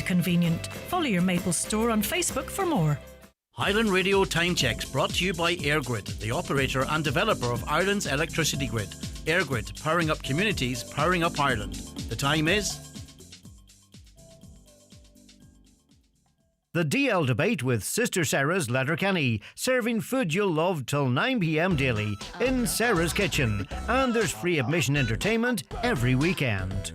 convenient. Follow your Maple store on Facebook for more. Highland Radio Time Checks brought to you by EirGrid, the operator and developer of Ireland's electricity grid. EirGrid, powering up communities, powering up Ireland. The time is... The DL debate with Sister Sarah's Letterkenny, serving food you'll love till 9 p.m. daily in Sarah's Kitchen. And there's free admission entertainment every weekend.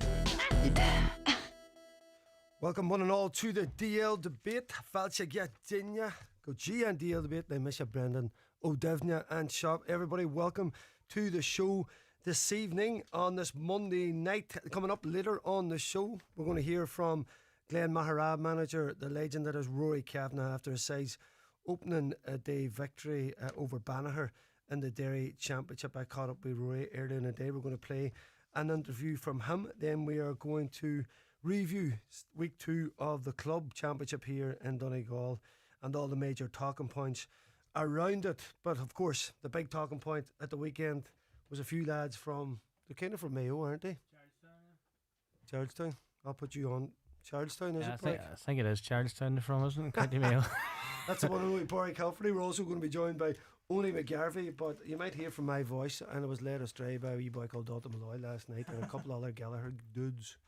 Welcome one and all to the DL debate. Falcha Gatinya, go G and DL debate. I miss you, Brendan, O'Devna and Shop. Everybody, welcome to the show this evening on this Monday night. Coming up later on the show, we're going to hear from Glen Maharab manager, the legend that is Rory Kavanagh, after his side's opening day victory over Banagher in the Derry Championship. I caught up with Rory earlier in the day. We're going to play an interview from him. Then we are going to review week 2 of the club championship here in Donegal and all the major talking points around it. But of course, the big talking point at the weekend was a few lads they're kind of from Mayo, aren't they? Charlestown. I'll put you on. Charlestown, is it? I think it is Charlestown from, isn't it? County Mayo. That's the one with Pauric, Hilferty. We're also going to be joined by Oweny with Garvey, but you might hear from my voice, and I was led astray by a wee boy called Dalton Malloy last night and a couple other Gallagher dudes.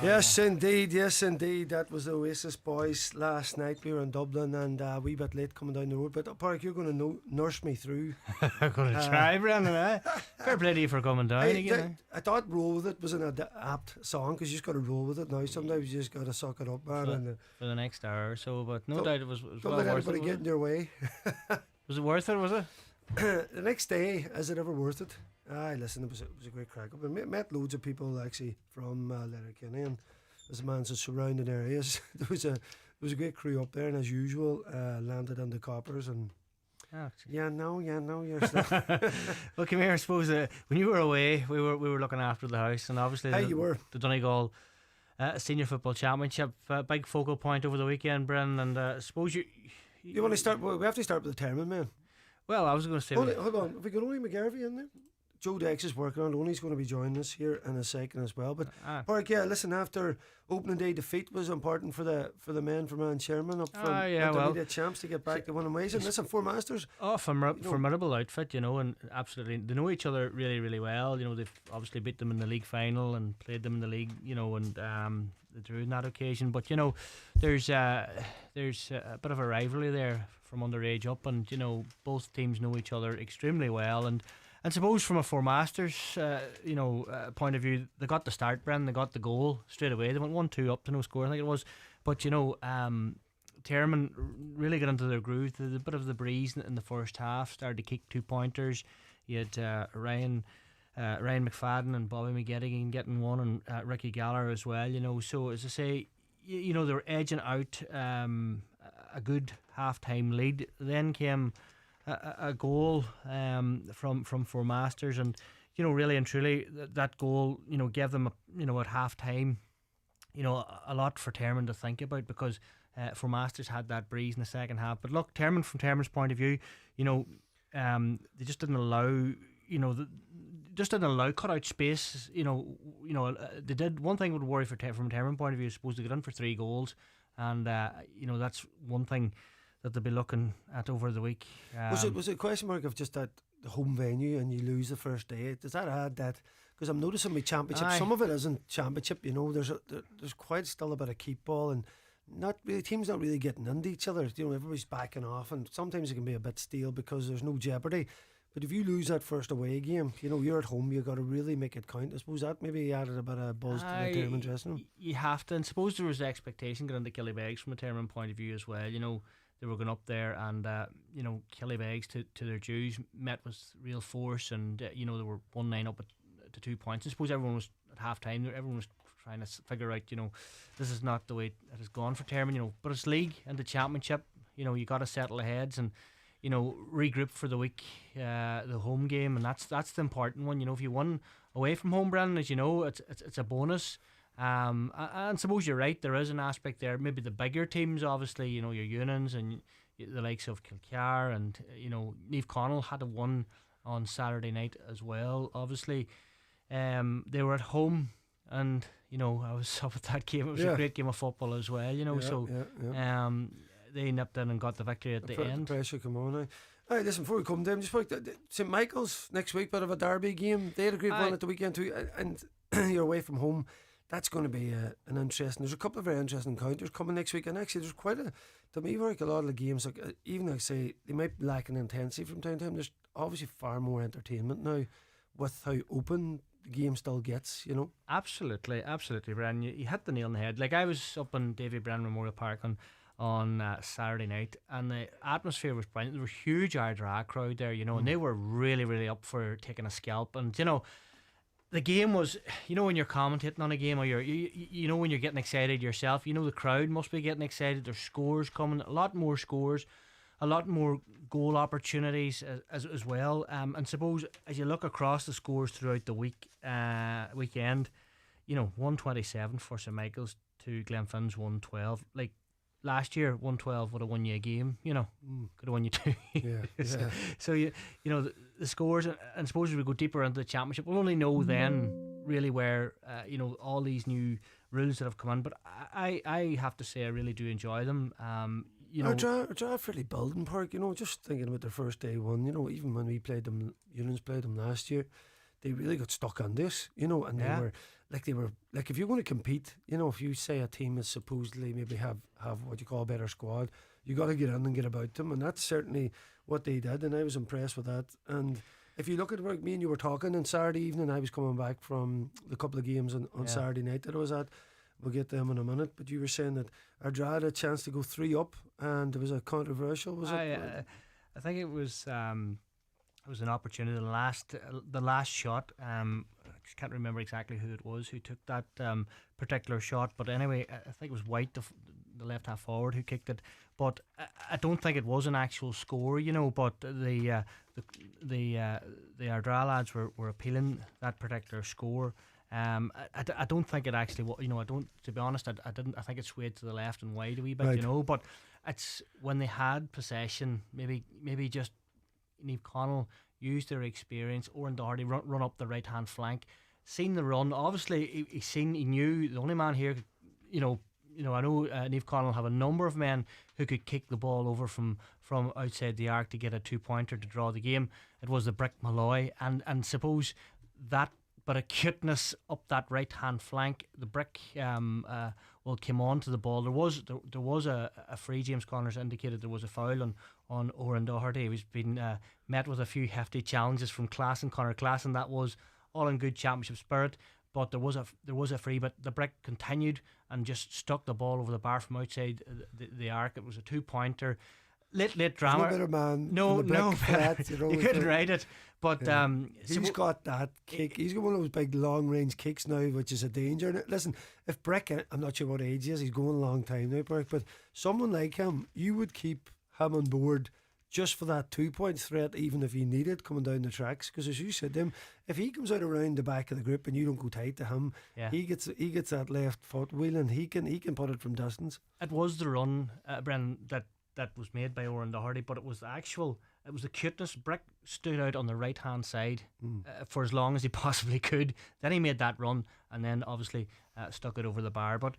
Yes, indeed. That was the Oasis boys last night. We were in Dublin and a wee bit late coming down the road. But Pauric, you're going to nurse me through. I'm going to try, Brendan. Fair play to you for coming down again. I thought Roll With It was an apt song because you just got to roll with it now. Sometimes you just got to suck it up, man. For the next hour or so, but no doubt it was don't well let worth anybody get in your way. Was it worth it, was it? The next day, is it ever worth it? Aye, listen, it was a great crack up. I met loads of people actually from Letterkenny and as a man's surrounding areas. There was a great crew up there, and as usual, landed on the coppers and. You're Well, come here. I suppose when you were away, we were looking after the house, and obviously the Donegal Senior Football Championship, big focal point over the weekend, Brennan. And I suppose you want to start. We have to start with the Termin man. Well, I was going to say. Hold on. Have we got Oweny McGarvey in there? Joe Dex is working on it. Owny's going to be joining us here in a second as well. But Pauric, listen, after opening day defeat was important for the men from Ann Sherman up from intermediate champs to get back to winning ways. And listen, Four Masters. Formidable outfit, and absolutely they know each other really, really well. They've obviously beat them in the league final and played them in the league, and they drew in that occasion. But there's a bit of a rivalry there from underage up, and both teams know each other extremely well. And suppose from a Four Masters point of view, they got the start, Brendan. They got the goal straight away. They went 1-2 up to no score, I think it was. But Termin really got into their groove. There was a bit of the breeze in the first half. Started to kick 2-pointers. You had Ryan McFadden and Bobby McGettigan getting one, and Ricky Gallagher as well. So as I say, they were edging out a good half-time lead. Then came a goal from Four Masters, and really and truly that goal gave them at half time a lot for Termin to think about, because Four Masters had that breeze in the second half. But look, from Termin's point of view, they just didn't allow just didn't allow cut out space. They did one thing would worry from a Termon point of view. I suppose they got in for 3 goals, and that's one thing that they'll be looking at over the week. Was it a question mark of just that the home venue and you lose the first day? Does that add that? Because I'm noticing with championship, some of it isn't championship. There's quite still a bit of keep ball, and not really teams not really getting into each other. Everybody's backing off, and sometimes it can be a bit stale because there's no jeopardy. But if you lose that first away game, you're at home, you've got to really make it count. I suppose that maybe added a bit of buzz to the Termon dressing room. You have to, and suppose there was the expectation going into Killybegs from a Termon point of view as well. They were going up there, and Killybegs to their dues met with real force, and they were 1-9 up to 2 points. I suppose everyone was at half time. Everyone was trying to figure out, this is not the way it has gone for Termon. But it's league and the championship. You got to settle the heads and regroup for the week, the home game, and that's the important one. If you won away from home, Brendan, as you know, it's a bonus. And suppose you're right, there is an aspect there. Maybe the bigger teams, obviously, your Unions and the likes of Kilcar, and Niamh Connell had a won on Saturday night as well. Obviously, they were at home, and I was up at that game. It was a great game of football as well. They nipped in and got the victory at the end. The pressure come on now. All right, listen, before we come down, just St Michael's next week, bit of a derby game. They had a great one at the weekend too, and you're away from home. That's going to be an interesting. There's a couple of very interesting encounters coming next week, and actually there's quite to me, like a lot of the games, even like say they might lack in intensity from time to time. There's obviously far more entertainment now with how open the game still gets. Absolutely, Brian. You hit the nail on the head. Like I was up in Davy Brennan Memorial Park on Saturday night, and the atmosphere was brilliant. There was a huge Ardra crowd there, and they were really, really up for taking a scalp. And the game was, when you're commentating on a game, or when you're getting excited yourself, the crowd must be getting excited. There's scores coming, a lot more scores, a lot more goal opportunities as well. And suppose as you look across the scores throughout the weekend, 127 for St Michael's to Glenfinn's 112. Like last year, 112 would have won you a game. Could have won you 2. Yeah. So the scores, and suppose as we go deeper into the championship, we'll only know then really where all these new rules that have come in. But I have to say I really do enjoy them. Ardra fairly building Park. Just thinking about their first day one. Even when we played them, Unions played them last year, they really got stuck on this. And they were like if you're going to compete, if you say a team is supposedly maybe have what you call a better squad, you got to get in and get about them, and that's certainly what they did, and I was impressed with that. And if you look at where me and you were talking on Saturday evening, I was coming back from the couple of games on Saturday night that I was at. We'll get them in a minute, but you were saying that Ardra had a chance to go 3 up, and there was a controversial. Was it? I think it was. It was an opportunity. The last shot. I just can't remember exactly who it was who took that particular shot. But anyway, I think it was White, the left half forward, who kicked it. But I don't think it was an actual score, But the Ardra lads were appealing that particular score. I don't think it actually. I don't. To be honest, I didn't. I think it swayed to the left and wide a wee bit, right. But it's when they had possession, maybe just Niamh Connell used their experience, Oran Doherty run up the right hand flank, seen the run. Obviously, he knew the only man here. I know Niamh Connell have a number of men who could kick the ball over from outside the arc to get a 2-pointer to draw the game. It was the Brick Malloy, and suppose that. But a cuteness up that right hand flank, the Brick came on to the ball. There was a free. James Connors indicated there was a foul on Oran Doherty. He was being met with a few hefty challenges from Connor Classen. That was all in good championship spirit. But there was a free. But the Brick continued and just stuck the ball over the bar from outside the arc. It was a 2-pointer. Late drama. No better man. No, flat, you couldn't write it. But he's got that kick. He's got one of those big long range kicks now, which is a danger. And listen, if Brick, I'm not sure what age he is. He's going a long time now, Brick. But someone like him, you would keep him on board just for that 2-point threat, even if he needed coming down the tracks. Because as you said to him, if he comes out around the back of the group and you don't go tight to him, he gets that left foot wheeling. He can put it from distance. It was the run, Brennan, that was made by Oran Doherty, but it was the actual it was the cuteness. Brick stood out on the right hand side for as long as he possibly could. Then he made that run, and then obviously stuck it over the bar. But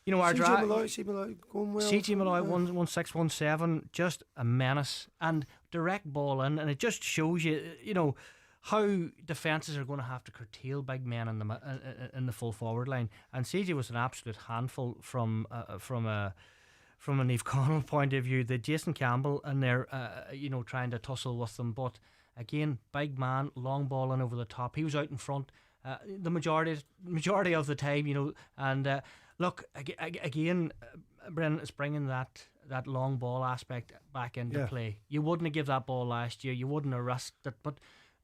you know, our CJ Malloy going well. CJ Malloy 1-6-1-7, just a menace and direct ball in, and it just shows you, you know, how defences are going to have to curtail big men in the full forward line. And CJ was an absolute handful from an Eve Connell point of view. The Jason Campbell in there, you know, trying to tussle with them, but again, big man, long ball in over the top. He was out in front the majority of the time, you know, and. Look, again, Brennan is bringing that long ball aspect back into play. You wouldn't have given that ball last year. You wouldn't have risked it. But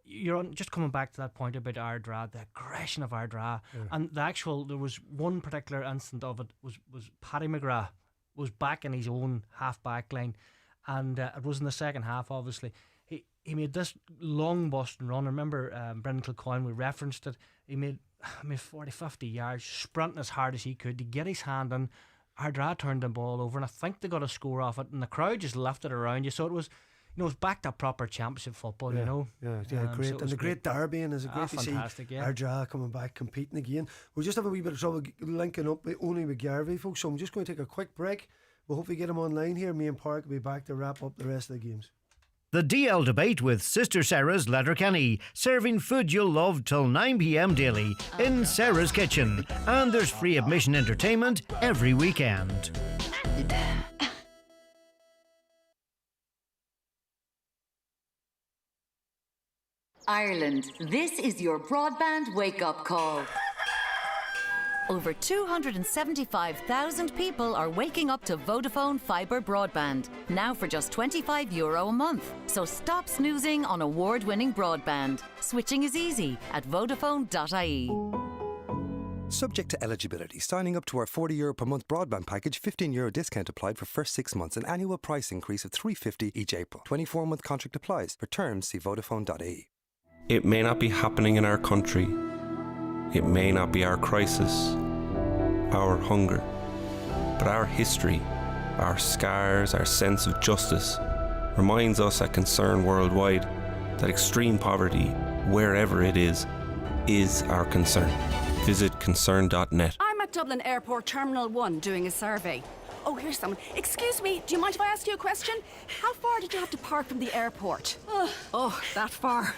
you're just coming back to that point about Ardra, the aggression of Ardra. And there was one particular instant of it was Paddy McGrath was back in his own half-back line. And it was in the second half, obviously. He made this long busting run. I remember Brendan Kilcoyne, we referenced it. He made 40, 50 yards, sprinting as hard as he could to get his hand in. Ardra turned the ball over, and I think they got a score off it, and the crowd just lifted around you. So it was, you know, it was back to proper championship football, you know. Yeah, great. So and the great derby, and is it great to see Ardra coming back competing again. We'll just have a wee bit of trouble linking up only with Garvey, folks, so I'm just going to take a quick break. We'll hopefully get him online here. Me and Pauric will be back to wrap up the rest of the games. The DL Debate with Sister Sara's Letterkenny, serving food you'll love till 9 p.m. daily in Sara's Kitchen. And there's free admission entertainment every weekend. Ireland, this is your broadband wake-up call. Over 275,000 people are waking up to Vodafone fibre broadband, now for just €25 a month. So stop snoozing on award-winning broadband. Switching is easy at Vodafone.ie. Subject to eligibility, signing up to our €40 per month broadband package, €15 discount applied for first 6 months, an annual price increase of $3.50 each April. 24-month contract applies. For terms, see Vodafone.ie. It may not be happening in our country. It may not be our crisis, our hunger, but our history, our scars, our sense of justice reminds us at Concern Worldwide that extreme poverty, wherever it is our concern. Visit concern.net. I'm at Dublin Airport Terminal 1 doing a survey. Oh, here's someone. Excuse me, do you mind if I ask you a question? How far did you have to park from the airport? Oh, that far.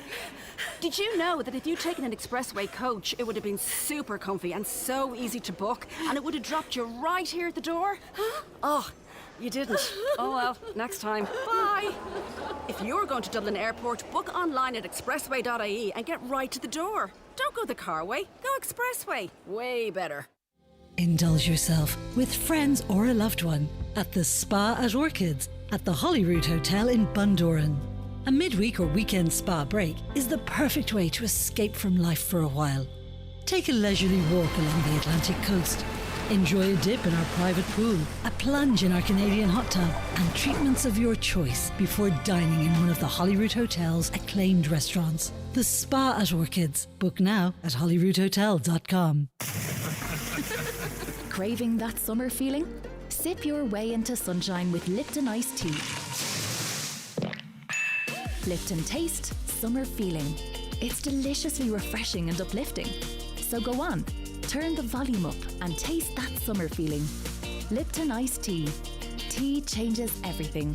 Did you know that if you'd taken an expressway coach, it would have been super comfy and so easy to book, and it would have dropped you right here at the door? Oh, you didn't. Oh well, next time. Bye. If you're going to Dublin Airport, book online at expressway.ie and get right to the door. Don't go the car way, go expressway. Way better. Indulge yourself with friends or a loved one at the Spa at Orchids at the Holyrood Hotel in Bundoran. A midweek or weekend spa break is the perfect way to escape from life for a while. Take a leisurely walk along the Atlantic coast. Enjoy a dip in our private pool, a plunge in our Canadian hot tub, and treatments of your choice before dining in one of the Holyrood Hotel's acclaimed restaurants. The Spa at Orchids. Book now at holyroodhotel.com. Craving that summer feeling? Sip your way into sunshine with Lipton iced tea. Lipton Taste Summer Feeling. It's deliciously refreshing and uplifting. So go on, turn the volume up and taste that summer feeling. Lipton iced tea. Tea changes everything.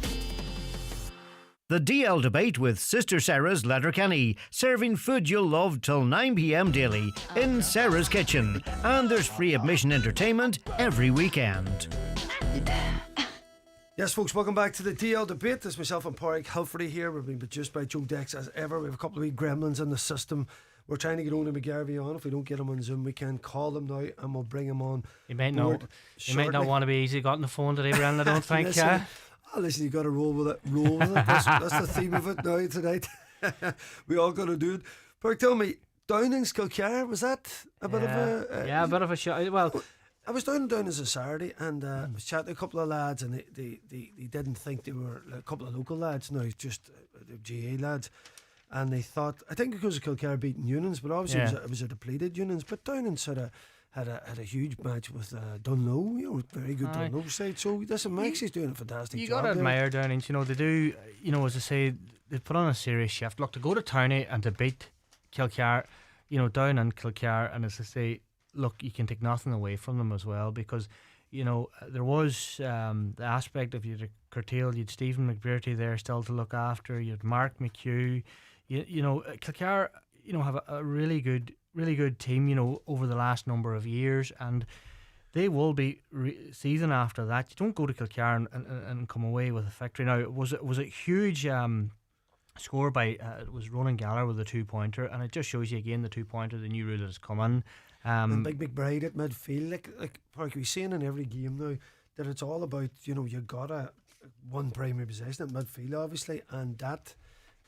The DL Debate with Sister Sara's Letterkenny, serving food you'll love till 9 p.m. daily in Sara's Kitchen. And there's free admission entertainment every weekend. Yes, folks, welcome back to the DL Debate. This is myself and Pauric Hilferty here. We're being produced by Joe Dex as ever. We have a couple of wee gremlins in the system. We're trying to get Oweny and Garvey on. If we don't get him on Zoom, we can call them now and we'll bring him on. He might not want to be easy got on the phone today, Brendan, I don't think. Listen, you got to roll with it. That's the theme of it now tonight. We all got to do it. Pauric, tell me, Downing's Kilcar, was that a bit of a... a bit of a shot. Well, I was down as a Saturday and I was chatting to a couple of lads and they didn't think they were a couple of local lads, no, just GA lads, and they thought, I think because of Kilcar beating Unions, but obviously it was a depleted Unions, but Downing's sort of had a huge match with Dunlow, very good Dunlow side. So listen, Maxie's doing a fantastic job. You got to admire Downing's, they do, as I say, put on a serious shift. Look, to go to Towney and to beat Kilcar, down in Kilcar, and as I say, look, you can take nothing away from them as well, because there was the aspect of you to curtail. You'd Stephen McBrearty there still to look after. You'd Mark McHugh. Kilcar, have a really good team. Over the last number of years, and they will be season after that. You don't go to Kilcar and come away with a victory. Now, it was a huge score by it was Ronan Gallagher with a 2-pointer, and it just shows you again the 2-pointer, the new rule that has come in. And Big McBride at midfield, like Pauric, we're seeing in every game now that it's all about you got one primary possession at midfield, obviously, and that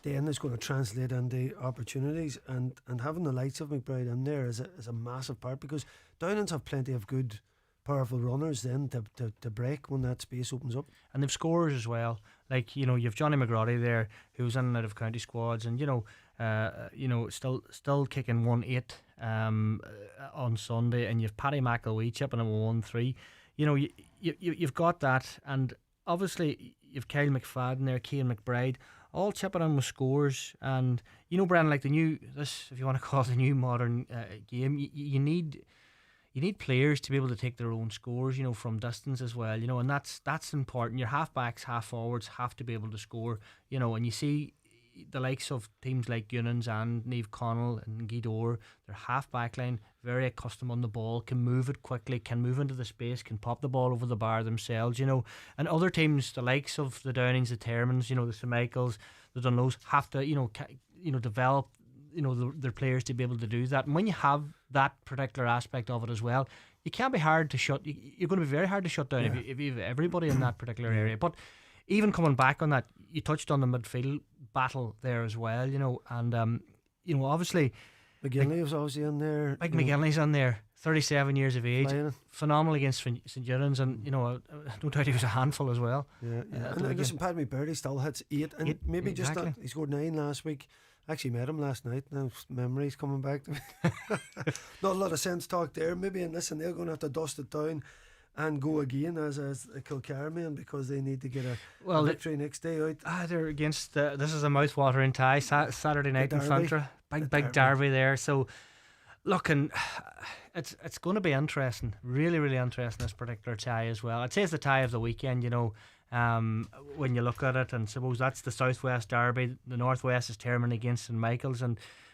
then is going to translate into opportunities, and having the likes of McBride in there is a massive part, because Downlands have plenty of good, powerful runners then to break when that space opens up. And they've scorers as well. Like, you've Johnny McGrady there, who's in and out of county squads, and still kicking 1-8 on Sunday, and you've Paddy McElwee chipping him 1-3. You've got that, and obviously you've Kyle McFadden there, Cian McBride, all chipping in with scores. And Brendan, like if you want to call it the new modern game, you need players to be able to take their own scores, from distance as well, and that's important. Your half-backs, half-forwards have to be able to score, and you see the likes of teams like Gunnins and Niamh Connell and Guidor, their half-back line, very accustomed on the ball, can move it quickly, can move into the space, can pop the ball over the bar themselves, and other teams, the likes of the Downings, the Termons, the St Michaels, the Dunlows, have to, develop their players to be able to do that. And when you have that particular aspect of it as well, you can't be hard to shut. You're going to be very hard to shut down if you have everybody in that particular area. But even coming back on that, you touched on the midfield battle there as well, and obviously McGinley was obviously in there. Mike McGinley's in there, 37 years of age, phenomenal against St John's, and no doubt he was a handful as well. And listen, Paddy McBirdy still hits 8, and maybe exactly. Just he scored 9 last week. Actually met him last night. Now memories coming back to me. Not a lot of sense talk there. Maybe, and listen, they're going to have to dust it down and go again as a Kilcar man, because they need to get a victory next day out. They're against this is a mouth-watering tie Saturday night in Fintra. Big Derby there. So looking, it's going to be interesting, really, really interesting, this particular tie as well. I'd say it's the tie of the weekend, when you look at it, and suppose that's the Southwest Derby. The Northwest is Termon against St Michael's,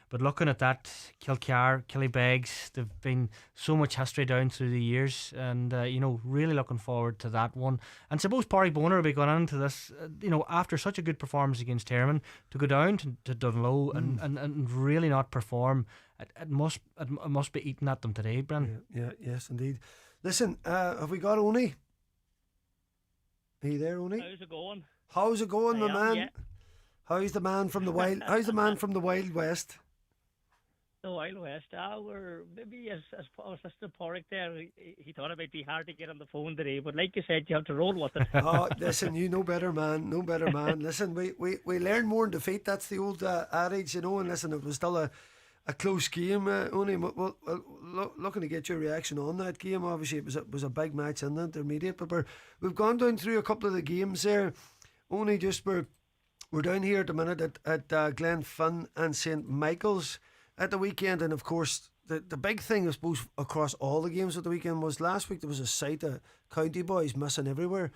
but looking at that, Kilcar, Killybegs, they've been so much history down through the years, and really looking forward to that one. And suppose Pauric Boner will be going into this, after such a good performance against Termon, to go down to Dunlow and really not perform. It must be eating at them today, Bren. Yes, indeed. Listen, have we got Oweny? Are you there, Oweny? How's it going, my man? Yeah. How's the man from the wild? How's the man from the Wild West? The Wild West. We're maybe as I was listening to Pauric there, he thought it might be hard to get on the phone today, but like you said, you have to roll with it. Listen, you know better, man. Listen, we learn more in defeat. That's the old adage, And listen, it was still a close game, only looking to get your reaction on that game. Obviously it was a big match in the intermediate, but we've gone down through a couple of the games there. Only just we're down here at the minute at Glenfin and St Michael's at the weekend, and of course the big thing I suppose across all the games at the weekend was last week there was a sight of county boys missing everywhere.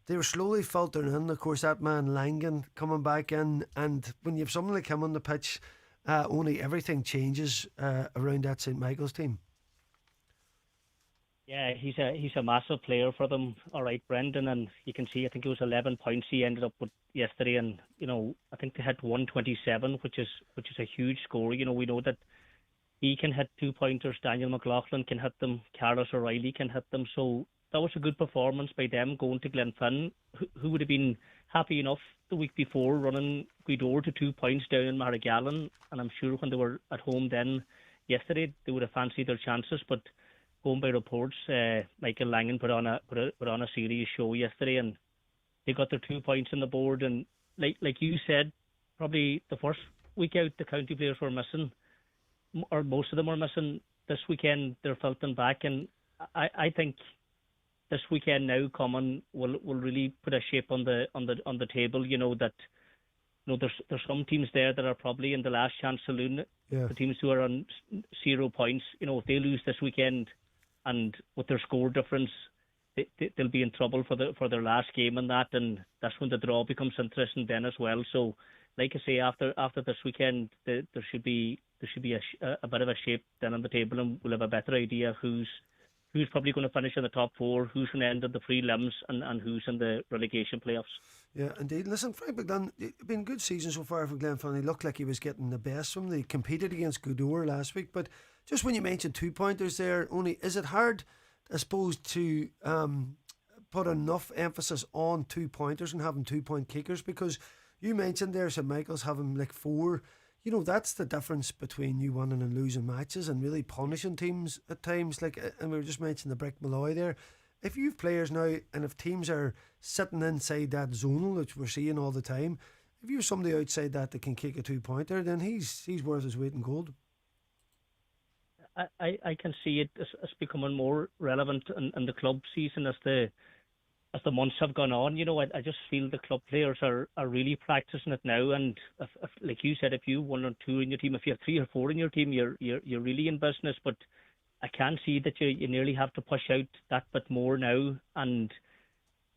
They were slowly filtering in. Of course, that man Langan coming back in, and when you have someone like him on the pitch, only everything changes around that St Michael's team. Yeah, he's a massive player for them. All right, Brendan, and you can see I think it was 11 points he ended up with yesterday, and I think they had 127, which is a huge score. We know that he can hit 2-pointers. Daniel McLaughlin can hit them. Carlos O'Reilly can hit them. So that was a good performance by them going to Glenfin, who would have been happy enough the week before running Guidor to 2 points down in Maragallon, and I'm sure when they were at home then yesterday they would have fancied their chances, but going by reports, Michael Langan put on a serious show yesterday, and they got their 2 points on the board. And like you said, probably the first week out the county players were missing, or most of them were missing. This weekend they're filtering back, and I think this weekend now coming will really put a shape on the table. That there's some teams there that are probably in the last chance saloon. Yeah. The teams who are on 0 points, if they lose this weekend, and with their score difference, they'll be in trouble for their last game and that, and that's when the draw becomes interesting then as well. So, like I say, after this weekend, there should be a bit of a shape then on the table, and we'll have a better idea who's probably going to finish in the top 4, who's going to end at the prelims, and who's in the relegation playoffs. Yeah, indeed. Listen, Frank McDunn, it's been a good season so far for Glenfern. He looked like he was getting the best from them. They competed against Goodore last week, but just when you mentioned 2-pointers there, only is it hard, I suppose, to put enough emphasis on 2-pointers and having 2-point kickers? Because you mentioned there St Michael's having like 4. That's the difference between you winning and losing matches and really punishing teams at times. Like, and we were just mentioning the Brick Malloy there. If you've players now, and if teams are sitting inside that zonal, which we're seeing all the time, if you're somebody outside that can kick a 2-pointer, then he's worth his weight in gold. I can see it as becoming more relevant in the club season as the months have gone on. I just feel the club players are really practicing it now, and if, like you said, if you 1 or 2 in your team, if you have 3 or 4 in your team, you're really in business. But I can see that you nearly have to push out that bit more now, and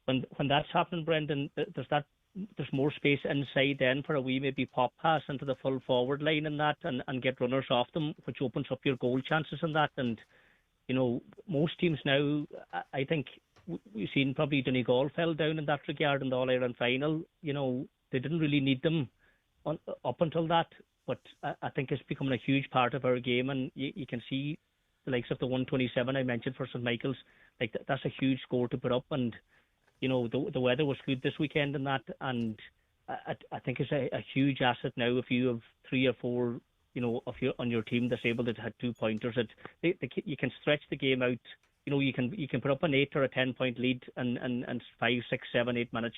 when that's happening, Brendan, there's more space inside then for a wee maybe pop pass into the full forward line and that, and get runners off them, which opens up your goal chances and that. And most teams now, I think we've seen probably Donegal fell down in that regard in the All-Ireland final. They didn't really need them up until that, but I think it's becoming a huge part of our game, and you can see the likes of the 127 I mentioned for St Michael's. Like that's a huge score to put up, and the weather was good this weekend and that, and I think it's a huge asset now if you have 3 or 4 on your team that's able to have 2-pointers. You can stretch the game out. You can put up an 8 or a 10-point lead in 5, 6, 7, 8 minutes.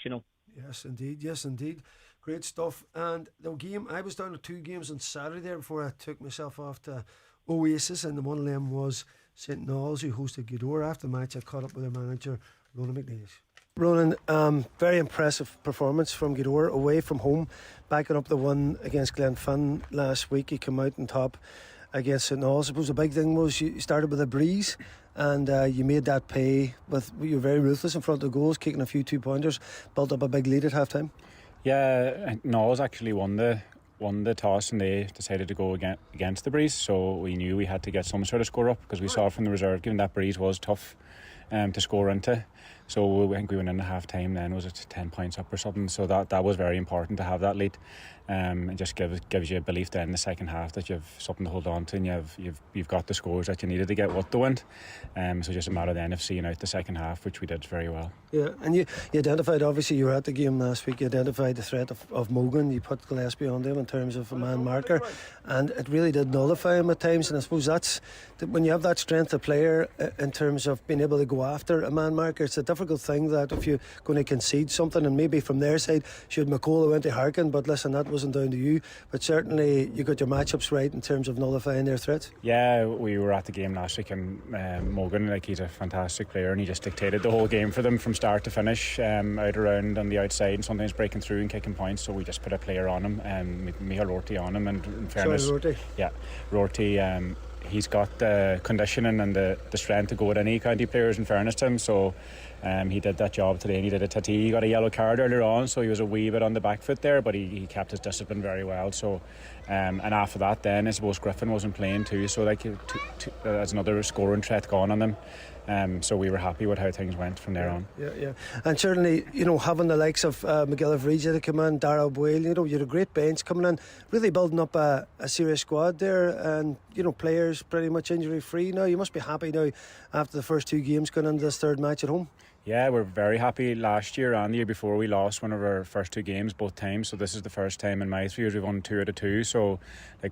Yes, indeed. Great stuff. And the game, I was down to 2 games on Saturday there before I took myself off to Oasis, and one of them was St Knowles, who hosted Goodore. After the match, I caught up with their manager, Ronan McNeish. Ronan, very impressive performance from Goodore away from home, backing up the one against Glenfern last week. He came out on top against St Knowles. I suppose the big thing was you started with a breeze, and you made that pay. You were very ruthless in front of the goals, kicking a few 2-pointers, built up a big lead at half time. Yeah, Knowles actually won the toss, and they decided to go against the breeze, so we knew we had to get some sort of score up, because we saw from the reserve game that breeze was tough to score into. So I think we went in at half time then, was it 10 points up or something, so that was very important to have that lead. It just gives you a belief then in the second half that you've something to hold on to, and you've got the scores that you needed to get with the win. So just a matter then of seeing out the second half, which we did very well. Yeah, and you identified, obviously you were at the game last week, you identified the threat of Mogan. You put Gillespie on them in terms of a man marker, and it really did nullify him at times. And I suppose that's when you have that strength of player in terms of being able to go after a man marker, it's a difficult thing that if you're going to concede something, and maybe from their side should McCullough went to Harkin, but listen, that wasn't down to you, but certainly you got your matchups right in terms of nullifying their threats. Yeah, we were at the game last week, and Mogan, he's a fantastic player, and he just dictated the whole game for them from start to finish, out around on the outside, and sometimes breaking through and kicking points. So we just put a player on him, Michael Rorty on him, and in fairness, Rorty, he's got the conditioning and the strength to go with any county players, in fairness to him. So he did that job today, and he did it. He got a yellow card earlier on, so he was a wee bit on the back foot there, but he kept his discipline very well. So and after that then I suppose Griffin wasn't playing too, so there's another scoring threat gone on them. So we were happy with how things went from there on. Yeah. And certainly, having the likes of McGill Regis to come in, Dara Boyle, you had a great bench coming in, really building up a serious squad there, and players pretty much injury free now. You must be happy now after the first 2 games going into this third match at home. Yeah, we're very happy. Last year and the year before, we lost one of our first 2 games both times, so this is the first time in my 3 years we've won 2 out of 2. So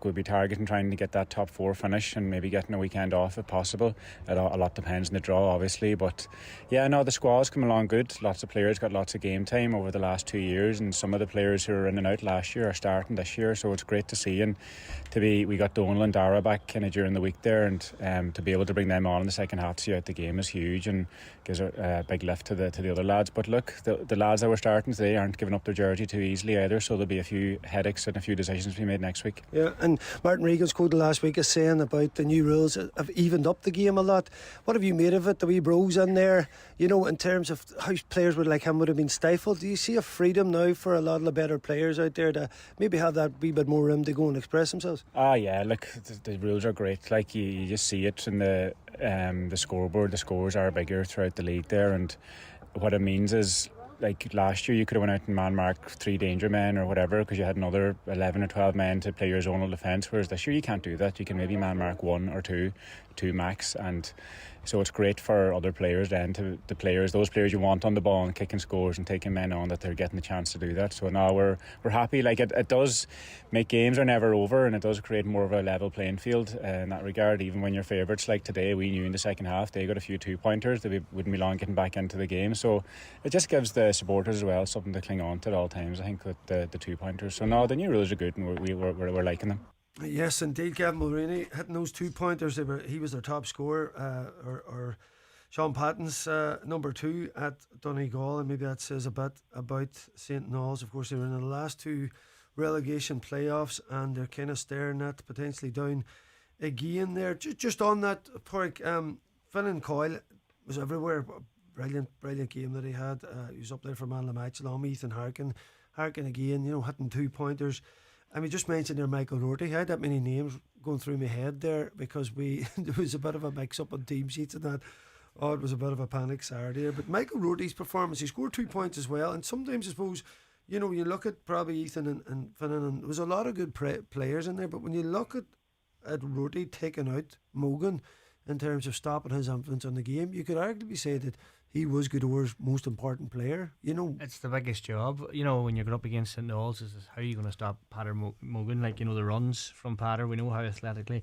we'll be targeting trying to get that top 4 finish, and maybe getting a weekend off if possible. A lot depends on the draw, obviously, but the squad's come along good. Lots of players got lots of game time over the last 2 years, and some of the players who were in and out last year are starting this year, so it's great to see. And we got Donegal and Dara back kind of during the week there, and to be able to bring them on in the second half to see out the game is huge, and gives a big lift to the other lads. But look, the lads that were starting today aren't giving up their jersey too easily either, so there'll be a few headaches and a few decisions to be made next week. Yeah, and Martin Regan's quoted last week as saying about the new rules have evened up the game a lot. What have you made of it? The wee bros in there, you know, in terms of how players like him would have been stifled. Do you see a freedom now for a lot of the better players out there to maybe have that wee bit more room to go and express themselves? Yeah, look, the rules are great. Like you just see it in the scoreboard. The scores are bigger throughout the league there, and what it means is, like last year you could have went out and man marked 3 danger men or whatever because you had another 11 or 12 men to play your zonal defence, whereas this year you can't do that. You can maybe man mark 1 or 2 max, and so it's great for other players then, to those players you want on the ball and kicking scores and taking men on, that they're getting the chance to do that. So now we're happy. Like it does make games are never over, and it does create more of a level playing field in that regard. Even when your favourites, like today, we knew in the second half they got a few 2-pointers, they wouldn't be long getting back into the game. So it just gives the supporters as well something to cling on to at all times, I think, with the 2-pointers. So no, the new rules are good, and we're liking them. Yes, indeed. Gavin Mulroney hitting those 2-pointers. He was their top scorer, or Sean Patton's number 2 at Donegal, and maybe that says a bit about St. Knowles. Of course, they were in the last 2 relegation playoffs, and they're kind of staring at potentially down again there. Just on that, Pauric, Finn Coyle was everywhere. Brilliant game that he had. He was up there for man of the match along with Ethan Harkin again, you know, hitting 2-pointers. I mean, just mentioned there Michael Rorty. I had that many names going through my head there because there was a bit of a mix-up on team sheets and that. Oh, it was a bit of a panic Saturday there. But Michael Rorty's performance, he scored 2 points as well. And sometimes I suppose, you know, you look at probably Ethan and Finnan, and there was a lot of good players in there. But when you look at Rorty taking out Mogan in terms of stopping his influence on the game, you could arguably say that he was Goodor's most important player. You know, it's the biggest job. You know, when you're going up against St. Knowles, is how are you going to stop Patter Mogan? Like, you know, the runs from Patter, we know how athletically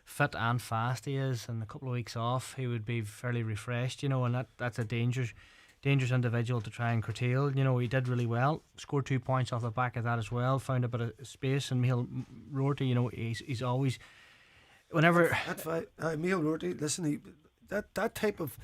fit and fast he is, and a couple of weeks off he would be fairly refreshed, you know, and that's a dangerous individual to try and curtail. You know, he did really well, scored 2 points off the back of that as well, found a bit of space. And Michael Rorty, you know, he's always, whenever Michael Rorty, listen, that type of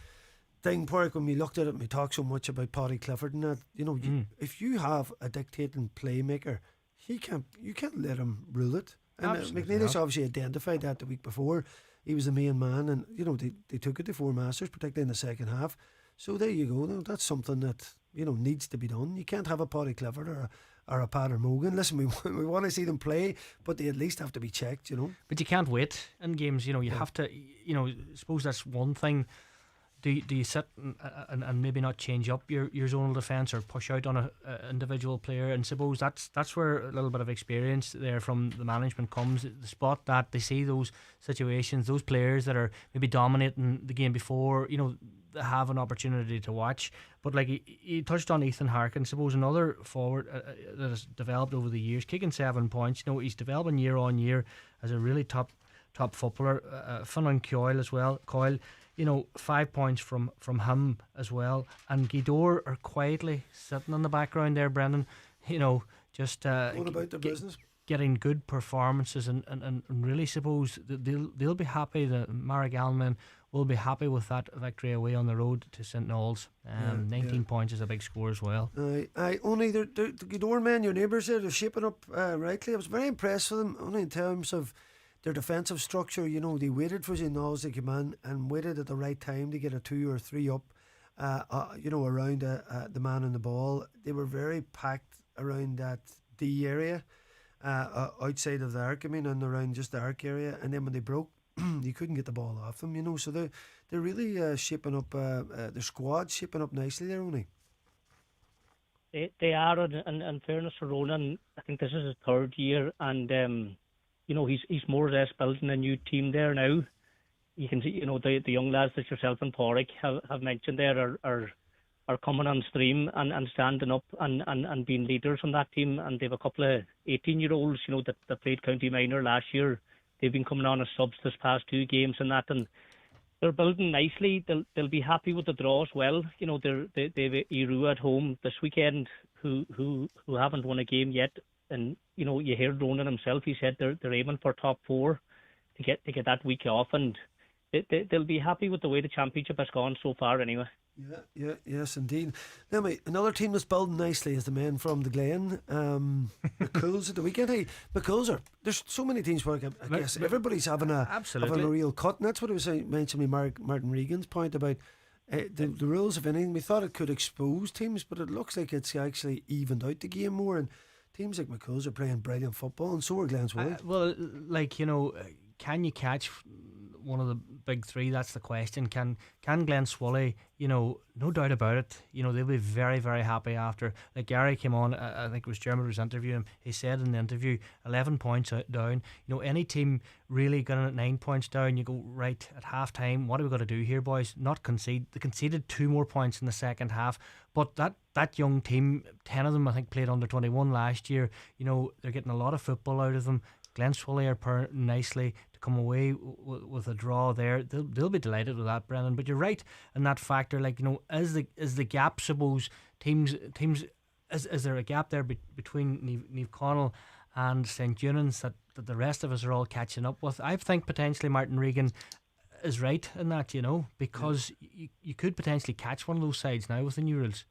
thing, Pauric, when we looked at it and we talked so much about Paddy Clifford and that, you know, if you have a dictating playmaker, you can't let him rule it. And McNeil's obviously identified that the week before. He was the main man, and you know they took it to 4 masters, particularly in the second half. So there you go. Now, that's something that, you know, needs to be done. You can't have a Paddy Clifford or a Patter Mogan. Listen, we want to see them play, but they at least have to be checked, you know. But you can't wait in games. You know, you have to. You know, suppose that's one thing. Do you sit and maybe not change up your zonal defence or push out on a individual player? And suppose that's where a little bit of experience there from the management comes. The spot that they see those situations, those players that are maybe dominating the game before, you know, they have an opportunity to watch. But like he touched on Ethan Harkin, suppose another forward that has developed over the years, kicking 7 points. You know, he's developing year on year as a really top footballer. Finn Coyle as well. Coyle, you know, 5 points from him as well. And Gidor are quietly sitting in the background there, Brendan, you know, just going about their business, getting good performances, and really suppose that they'll be happy. The Marek Alman will be happy with that victory away on the road to St. Knowles. 19 points is a big score as well. Only the Gidor men, your neighbours there, they're shaping up rightly. I was very impressed with them, only in terms of their defensive structure. You know, they waited for St. Knowles to come in and waited at the right time to get a 2 or 3 up, you know, around the man on the ball. They were very packed around that D area, outside of the arc, I mean, and around just the arc area. And then when they broke, you couldn't get the ball off them, you know. So they're really shaping up, their squad shaping up nicely there, Oweny. They are, and in fairness for Ronan, I think this is his 3rd year, and you know, he's more or less building a new team there now. You can see, you know, the young lads that yourself and Pauric have mentioned there are coming on stream and standing up and being leaders on that team. And they have a couple of 18-year-olds, you know, that played county minor last year. They've been coming on as subs this past 2 games and that, and they're building nicely. They'll be happy with the draw as well. You know, they've Irua at home this weekend, who haven't won a game yet. And you know, you heard Ronan himself. He said they're aiming for top 4 to get that week off, and they'll be happy with the way the championship has gone so far. Anyway. Yes, indeed. Now, mate, another team that's building nicely is the men from the Glen. McCool's at the weekend. Hey, there's so many teams where I guess everybody's having a real cut. And that's what I was mentioning Martin Regan's point about the rules of anything. We thought it could expose teams, but it looks like it's actually evened out the game more. And teams like McCool's are playing brilliant football, and so are Glen's World. Well, can you catch one of the big three? That's the question. Can Glen Swally, no doubt about it, they'll be very, very happy after. Like Gary came on, I think it was Dermot was interviewing him, he said in the interview 11 points down. Any team really going at 9 points down, you go, right, at half time, what are we got to do here, boys? Not concede. They conceded 2 more points in the second half, but that young team, 10 of them I think played under 21 last year. They're getting a lot of football out of them. Glen Swally are pairing nicely to come away with a draw there. They'll be delighted with that, Brendan. But you're right in that factor. Is the gap, suppose teams is there a gap there between Niamh Connell and St Eunan's that the rest of us are all catching up with? I think potentially Martin Regan is right in that, because you could potentially catch one of those sides now with the new rules.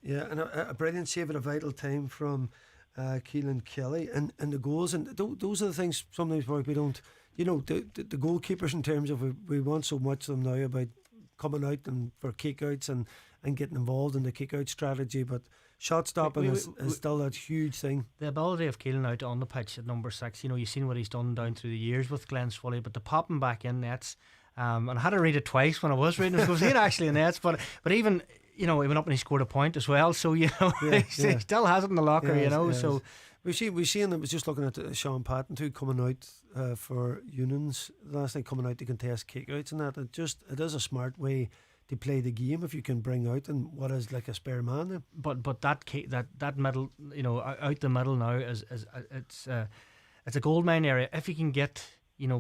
Yeah, and a brilliant save at a vital time from Keelan Kelly and the goals, and those are the things sometimes where we don't, the goalkeepers, in terms of we want so much of them now about coming out and for kick-outs and getting involved in the kick-out strategy, but shot stopping is still a huge thing. The ability of Keelan out on the pitch at number 6, you've seen what he's done down through the years with Glen Swally, but to pop him back in nets, and I had to read it twice when I was reading it because he had actually in nets, but even he went up and he scored a point as well, so he still has it in the locker, so we've seen it was just looking at Sean Patton too coming out for Unions last night, coming out to contest kick-outs and that. It is a smart way to play the game if you can bring out and what is like a spare man then. But that middle, out the middle now is it's a gold mine area if you can get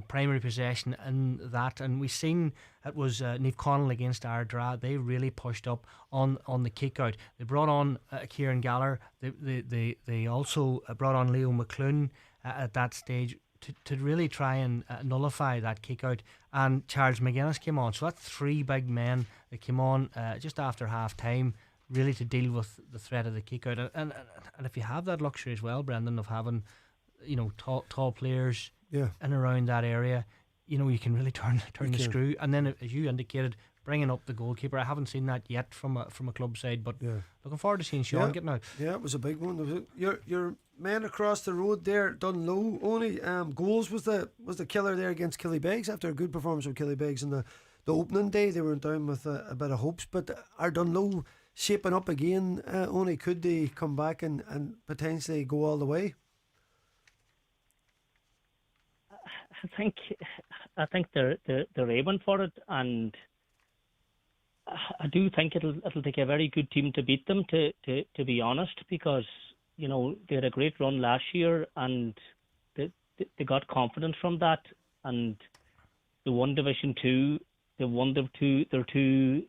primary possession in that. And we've seen it was Niamh Connell against Ardra. They really pushed up on the kick out. They brought on Kieran Galler. They also brought on Leo McClune at that stage to really try and nullify that kick out. And Charles McGuinness came on. So that's 3 big men that came on just after half time, really to deal with the threat of the kick out. And if you have that luxury as well, Brendan, of having tall players in around that area, you can really turn the screw. And then, as you indicated, bringing up the goalkeeper. I haven't seen that yet from a club side, but looking forward to seeing Sean getting out. Yeah, it was a big one. Your men across the road there, Dunlow, only goals was the killer there against Killybegs after a good performance with Killybegs in the opening day. They were down with a bit of hopes, but are Dunlow shaping up again? Only could they come back and potentially go all the way? I think they're aiming for it, and I do think it'll take a very good team to beat them. To be honest, because they had a great run last year, and they got confidence from that, and they won Division 2. They won their two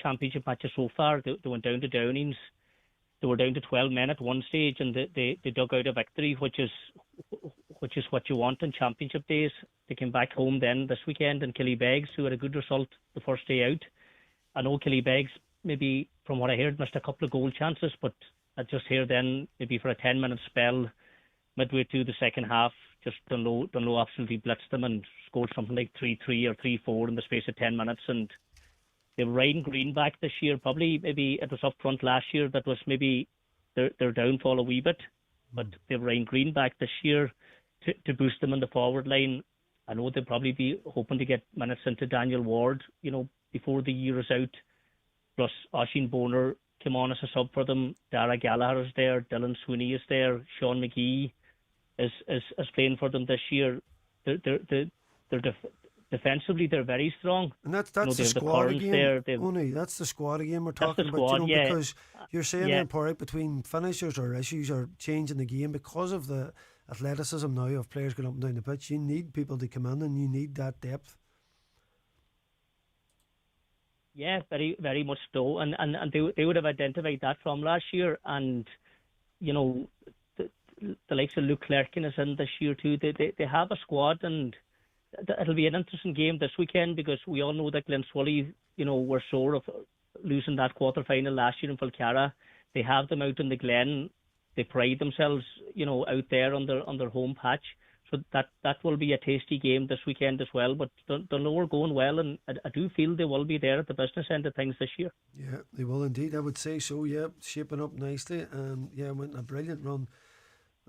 championship matches so far. They went down to Downings. They were down to 12 men at one stage, and they dug out a victory, which is what you want in championship days. They came back home then this weekend in Killybegs, who had a good result the first day out. I know Killybegs, maybe from what I heard, missed a couple of goal chances, but I just hear then maybe for a 10-minute spell midway through the second half, just Dunlow absolutely blitzed them and scored something like 3-3 or 3-4 in the space of 10 minutes. And they were riding Greenback this year. Probably maybe it was up front last year that was maybe their downfall a wee bit, but they were riding Greenback this year to boost them in the forward line. I know they'll probably be hoping to get minutes into Daniel Ward, before the year is out. Plus, Oisin Boner came on as a sub for them. Dara Gallagher is there. Dylan Sweeney is there. Sean McGee is playing for them this year. Defensively, they're very strong. And that's the squad again. That's the squad again we're talking about. Because you're saying in Pauric between finishers or issues or changing the game because of the athleticism now of players going up and down the pitch. You need people to come in and you need that depth. Yeah, very, very much so. And they would have identified that from last year. And, the likes of Luke Clerkin is in this year too. They have a squad, and it'll be an interesting game this weekend because we all know that Glen Swally, were sore of losing that quarter-final last year in Falcara. They have them out in the Glen. They pride themselves, out there on their home patch. So that will be a tasty game this weekend as well. But Dunloe are going well, and I do feel they will be there at the business end of things this year. Yeah, they will indeed. I would say so. Yeah, shaping up nicely, and went on a brilliant run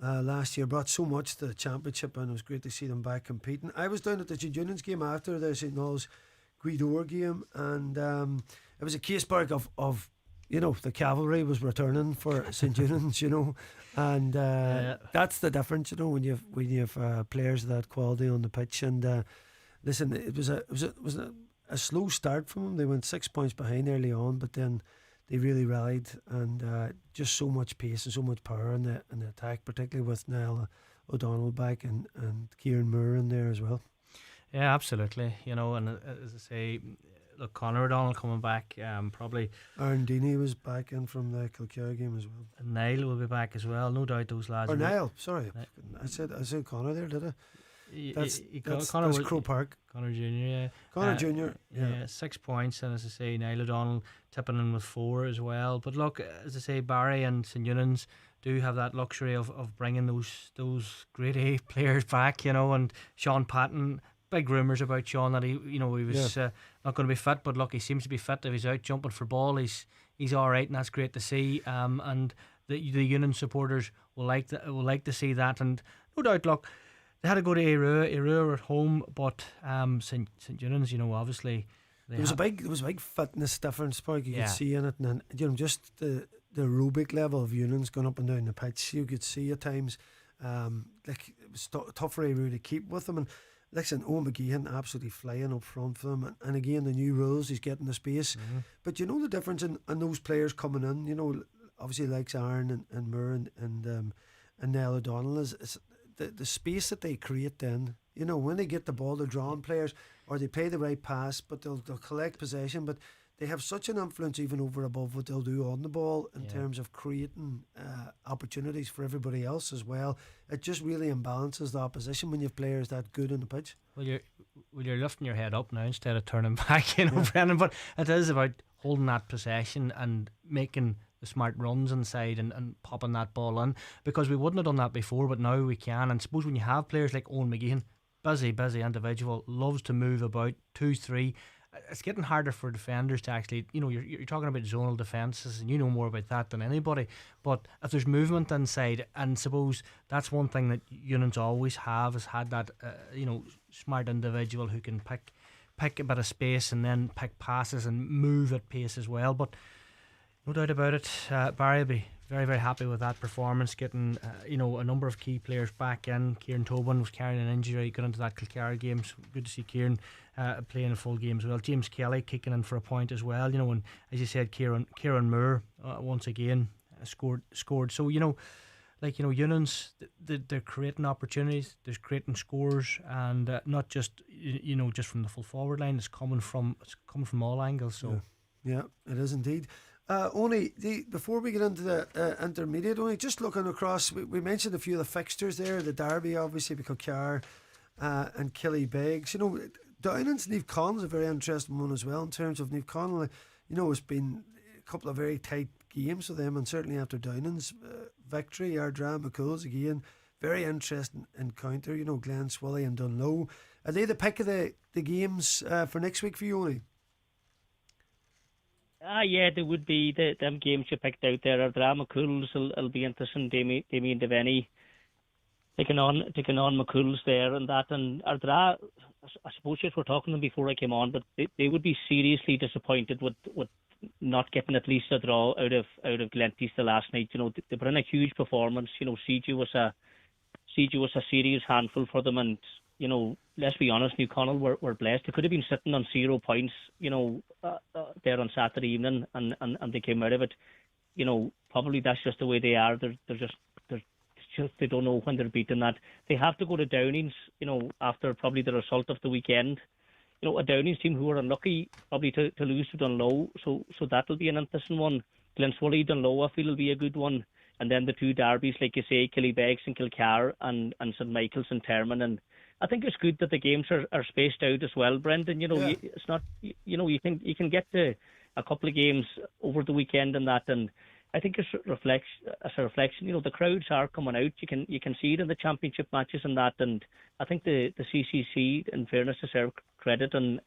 last year. Brought so much to the championship, and it was great to see them back competing. I was down at the St Unions game after the St Noel's Guidor game, and it was a case, Pauric, of the cavalry was returning for St Unions, and that's the difference, when you've players of that quality on the pitch. And listen, it was a slow start from them. They went 6 points behind early on, but then they really rallied, and just so much pace and so much power in the attack, particularly with Niall O'Donnell back and Kieran Moore in there as well. Yeah, absolutely. And as I say, look, Conor O'Donnell coming back, probably. Aaron Deeney was back in from the Kilcara game as well. And Niall will be back as well, no doubt. Those lads. Or Niall, sorry, I said Conor there, did I? That's Croke Park. Conor Jr. Yeah. Conor Jr. Yeah, 6 points, and as I say, Niall O'Donnell tipping in with 4 as well. But look, as I say, Barry and St Eunan's do have that luxury of bringing those grade A players back, and Sean Patton. Big rumours about Sean that he was not going to be fit, but look, he seems to be fit. If he's out jumping for ball, he's all right, and that's great to see. And the Union supporters will like to see that. And no doubt, look, they had to go to Erua were at home, but St Eunan's, obviously there was a big fitness difference, you could see in it, and just the aerobic level of Union's going up and down the pitch. You could see at times, it was tough for Erua to keep with them. And listen, Owen McGeehan absolutely flying up front for them, and again the new rules, he's getting the space. But the difference in those players coming in, obviously like Aaron and Moore and Niall O'Donnell is the space that they create then. When they get the ball, they're drawing players, or they play the right pass, but they'll collect possession, but they have such an influence even over above what they'll do on the ball in terms of creating opportunities for everybody else as well. It just really imbalances the opposition when you have players that good on the pitch. Well, you're lifting your head up now instead of turning back, Brendan. But it is about holding that possession and making the smart runs inside and popping that ball in, because we wouldn't have done that before, but now we can. And suppose when you have players like Owen McGeehan, busy individual, loves to move about 2-3. It's getting harder for defenders to actually, you're talking about zonal defences, and you know more about that than anybody. But if there's movement inside, and suppose that's one thing that Union's always has had that, smart individual who can pick a bit of space and then pick passes and move at pace as well. But no doubt about it, Barry will be very, very happy with that performance, getting a number of key players back in. Kieran Tobin was carrying an injury, got into that Kilcara game, so good to see Kieran playing a full game as well. James Kelly kicking in for a point as well, and as you said, Kieran Moore once again scored. So Unions, they're creating opportunities, they're creating scores, and not just just from the full forward line. It's coming from all angles. So yeah, it is indeed. Only before we get into the intermediate, only just looking across, we mentioned a few of the fixtures there. The Derby, obviously, because Kilcar and Killybegs. Downing's Niamh Connell's a very interesting one as well, in terms of Niamh Connell. It's been a couple of very tight games for them, and certainly after Downing's victory, Ardra McCool's again, very interesting encounter. Glen Swilly and Dunloe. Are they the pick of the games for next week for you, Only? Yeah, there would be them games you picked out there. Ardra McCool's will be interesting. Damien Devaney taking on McCool's there and that. And Ardra, I suppose you were talking to them before I came on, but they would be seriously disappointed with not getting at least a draw out of Glenteaster last night. They put in a huge performance. CG was a serious handful for them, and let's be honest, Niamh Connell were blessed. They could have been sitting on 0 points, there on Saturday evening, and they came out of it. Probably that's just the way they are. They don't know when they're beaten that. They have to go to Downings, after probably the result of the weekend. A Downings team who are unlucky probably to lose to Dunloe. So that'll be an interesting one. Glenswilly, Dunloe, I feel will be a good one. And then the two derbies, like you say, Killybegs and Kilcar, and St Michael's and Termon. And I think it's good that the games are spaced out as well, Brendan. It's not, you can get to a couple of games over the weekend and that, and I think as a reflection, the crowds are coming out. You can see it in the championship matches and that, and I think the CCC, in fairness, deserve credit and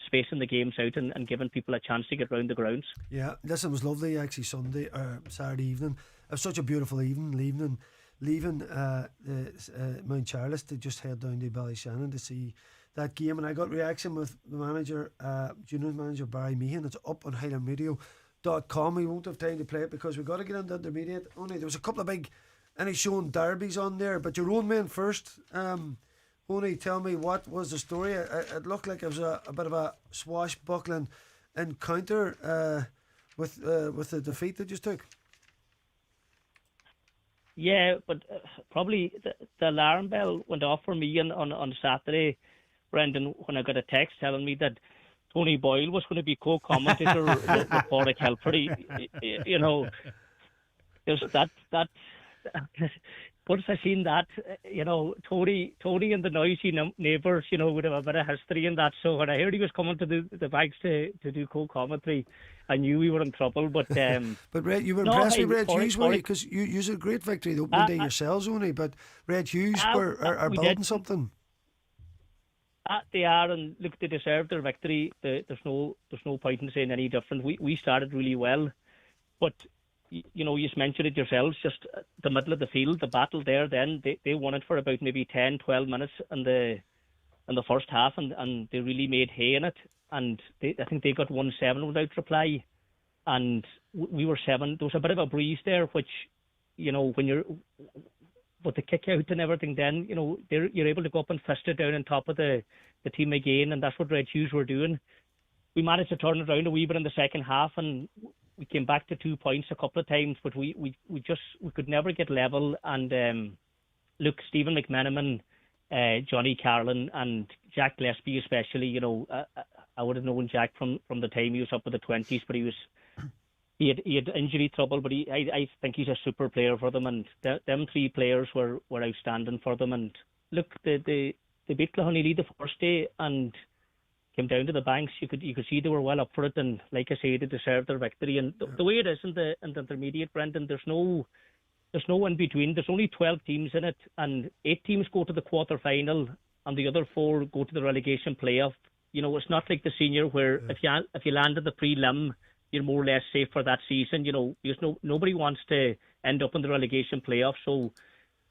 spacing the games out and giving people a chance to get round the grounds. Yeah, listen, it was lovely actually Saturday evening. It was such a beautiful evening, leaving Mount Charles to just head down to Ballyshannon to see that game, and I got reaction with the manager, junior manager Barry Meehan. It's up on HighlandRadio.com. We won't have time to play it because we've got to get into intermediate. Only there was a couple of big showing derbies on there, but your own men first. Only tell me, what was the story? It looked like it was a bit of a swashbuckling encounter with the defeat that you took. Yeah, but probably the alarm bell went off for me on Saturday, Brendan, when I got a text telling me that Tony Boyle was going to be co-commentator with Pauric Hilferty. There's that. Once I seen that, Tony and the noisy neighbours, would have a bit of history in that. So when I heard he was coming to the banks to do co-commentary, I knew we were in trouble. But Red, you were impressed with Red Hughes, were you? Because you had a great victory the opening day yourselves only, but Red Hughes are building something. They are, and look, they deserve their victory. There's no point in saying any different. We started really well, but you just mentioned it yourselves, just the middle of the field, the battle there. Then they won it for about maybe 10-12 minutes in the first half, and they really made hay in it. And I think they got 1-7 without reply, and we were 7. There was a bit of a breeze there, which when you're with the kick out and everything, then you're able to go up and fist it down on top of the team again, and that's what Red Hughes were doing. We managed to turn it around a wee bit in the second half, and we came back to 2 points a couple of times, but we could never get level. And look, Stephen McMenamin, Johnny Carlin, and Jack Gillespie especially. I would have known Jack from the time he was up with the 20s, but he had injury trouble. But I think he's a super player for them, and them 3 players were outstanding for them. And look, they beat Cloughoneely the first day and came down to the banks. You could see they were well up for it, and like I say, they deserved their victory. And the way it is in the intermediate, Brendan, there's no in between. There's only 12 teams in it, and 8 teams go to the quarter final, and the other 4 go to the relegation playoff. It's not like the senior where if you land at the prelim, you're more or less safe for that season. Because nobody wants to end up in the relegation playoff, so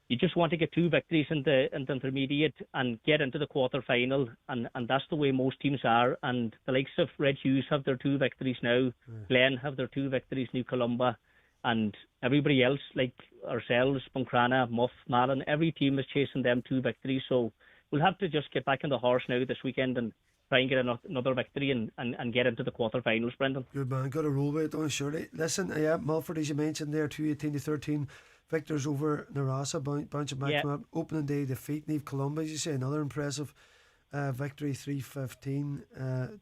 you just want to get 2 victories in the intermediate and get into the quarter final, and that's the way most teams are. And the likes of Red Hughes have their 2 victories now, Glen have their 2 victories, New Columba, and everybody else like ourselves, Buncrana, Muff, Malin, every team is chasing them 2 victories. So we'll have to just get back on the horse now this weekend and try and get another victory and get into the quarter-finals, Brendan. Good man, got a roll with it, don't you, surely. Listen, Mulford, as you mentioned there, 2-18-13 victors over Narasa, bouncing back from that opening day defeat. Neve Columba, as you say, another impressive victory, 3-15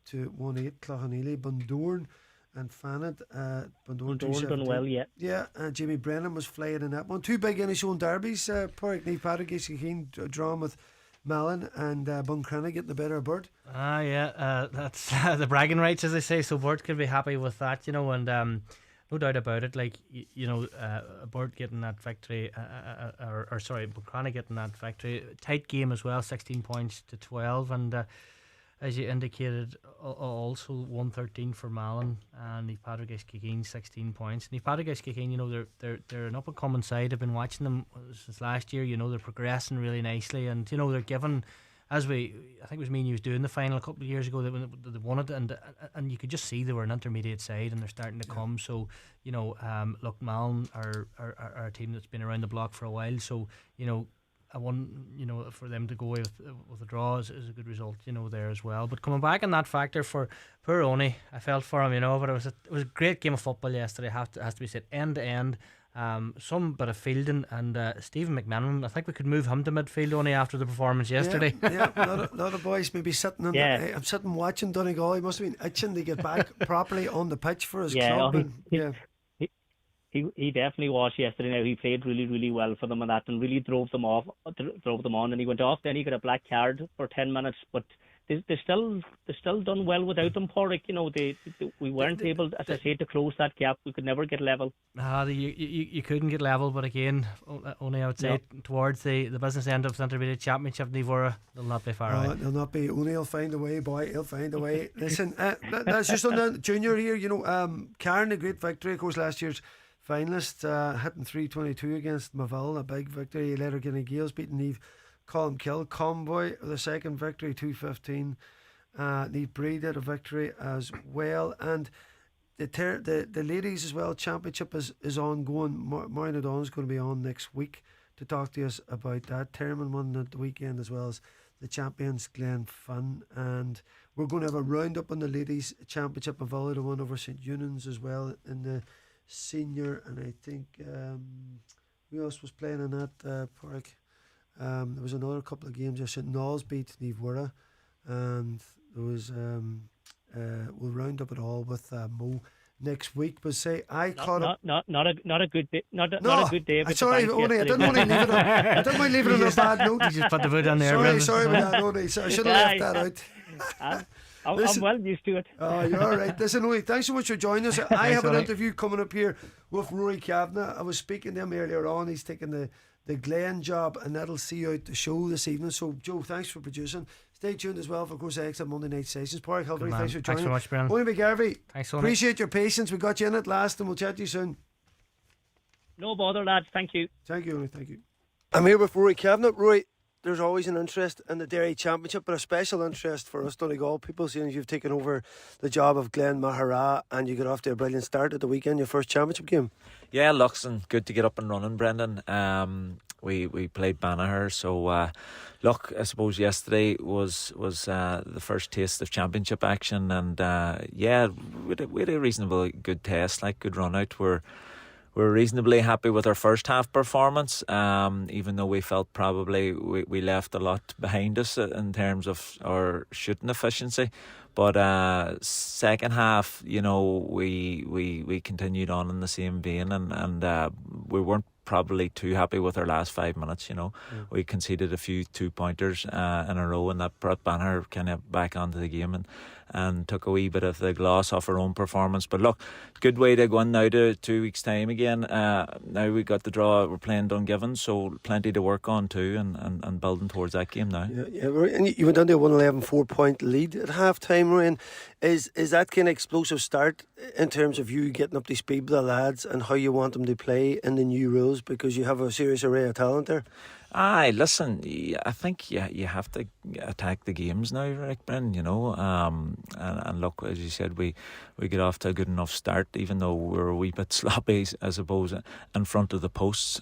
to 1-8. Cloughoneely, Bundoran and Fanad. Bundoran done well, yeah. Yeah, Jamie Brennan was flying in that one. 2 big Inishowen derbies, Pauric, Neve Patrick, Keen drawn with Malin and Buncrana getting the better of Burt. That's the bragging rights, as they say, so Burt could be happy with that, and no doubt about it. Like, Burt getting that victory, Buncrana getting that victory. Tight game as well, 16 points to 12, and as you indicated, also 113 for Malin, and Neve Patrick Iskakeen 16 points. Neve Patrick Iskakeen, they're an up and coming side. I've been watching them since last year. They're progressing really nicely, and they're given, I think it was me and you was doing the final a couple of years ago, they won it, and you could just see they were an intermediate side, and they're starting to come. So look, Malin are a team that's been around the block for a while. So I want for them to go away with a draw is a good result there as well. But coming back on that factor for poor Oweny, I felt for him, but it was a great game of football yesterday. Has to be said, end to end. Some bit of fielding, and Stephen McMenamin, I think we could move him to midfield only after the performance yesterday. Yeah, a lot of boys maybe sitting I'm sitting watching Donegal. He must have been itching to get back properly on the pitch for his club. He definitely was yesterday. Now he played really, really well for them and that, and really drove them on. And he went off. Then he got a black card for 10 minutes. But they still done well without them, Pauric. You know, we weren't able, as I say, to close that gap. We could never get level. You couldn't get level, but again, only I would say towards the business end of the Intermediate Championship, Nivora, they'll not be far away. They'll not be. Only he'll find a way, boy. He'll find a way. Listen, that's just on the junior here. You know, Karen, a great victory, of course, last year's finalist, hitting 322 against Maville, a big victory. Letterkenny Gales beating Neve Colmkill. Convoy, the second victory, 215. Neve Breed had a victory as well. And the ladies as well, championship is ongoing. Maureen O'Donnell's going to be on next week to talk to us about that. Terman won at the weekend as well as the champions Glen Finn, and we're going to have a roundup on the ladies championship. Maville won over St Eunan's as well in the senior, and I think who else was playing in that Pauric? There was another couple of games. St Knowles beat Nivora, and there was we'll round up it all with Mo next week. But say I caught up. Not a good day. Not a good day. Sorry, Oweny, I didn't want to leave it. I didn't want to leave it on a bad note. You just put the foot on there. Sorry about that, Oweny. So I should have left that out. I'm well used to it. Oh, you're all right. Listen, Oweny, thanks so much for joining us. I have an interview coming up here with Rory Kavanagh. I was speaking to him earlier on. He's taking the Glen job, and that'll see out the show this evening. So, Joe, thanks for producing. Stay tuned as well for, of course, excellent Monday night sessions. Pauric, Hilferty, thanks for joining. Thanks so much, Brennan. Oweny Garvey, thanks so much. Appreciate your patience. We got you in at last, and we'll chat to you soon. No bother, lads. Thank you. Thank you, Oweny. Thank you. I'm here with Rory Kavanagh. Rory, there's always an interest in the Dairy Championship, but a special interest for us Donegal people, seeing as you've taken over the job of Glen Mahara and you got off to a brilliant start at the weekend, your first championship game. Yeah, Luxon, good to get up and running, Brendan. We played Banagher, so look, I suppose yesterday was the first taste of championship action, and yeah, we had a reasonably good test, like good run out. We're reasonably happy with our first half performance, even though we felt probably we left a lot behind us in terms of our shooting efficiency. But second half, you know, we continued on in the same vein, and we weren't probably too happy with our last 5 minutes. You know, we conceded a few 2-pointers in a row, and that brought Banagher kind of back onto the game and took a wee bit of the gloss off our own performance. But look, good way to go in now to 2 weeks' time again. Now we got the draw. We're playing Dungiven, so plenty to work on too, and building towards that game now. Yeah, and you went down to a 111 4-point lead at half time, Ryan. Is that kind of explosive start in terms of you getting up to speed with the lads and how you want them to play in the new rules, because you have a serious array of talent there? Aye, listen, I think you have to attack the games now, Rick Brennan, you know, and look, as you said, we get off to a good enough start, even though we're a wee bit sloppy, I suppose, in front of the posts.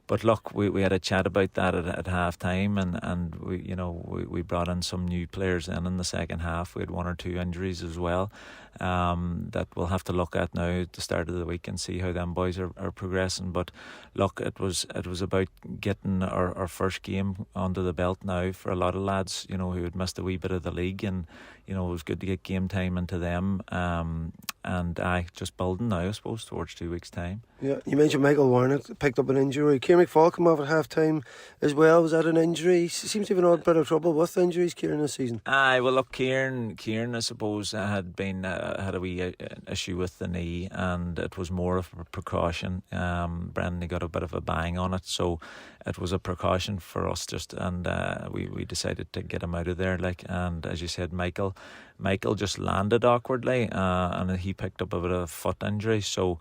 But look, we had a chat about that at half time, and we brought in some new players in the second half. We had 1 or 2 injuries as well, that we'll have to look at now at the start of the week and see how them boys are progressing. But look, it was about getting our first game under the belt now for a lot of lads, you know, who had missed a wee bit of the league, and you know, it was good to get game time into them, and just building now, I suppose, towards 2 weeks' time. Yeah, you mentioned Michael Warnock picked up an injury. Kieran McFall came off at half time as well. Was that an injury? He seems to have an odd bit of trouble with injuries, Kieran, this season. Well, look, Kieran, I suppose, had a wee issue with the knee, and it was more of a precaution. Brendan got a bit of a bang on it, so it was a precaution for us and we decided to get him out of there. And as you said, Michael just landed awkwardly, and he picked up a bit of a foot injury. So,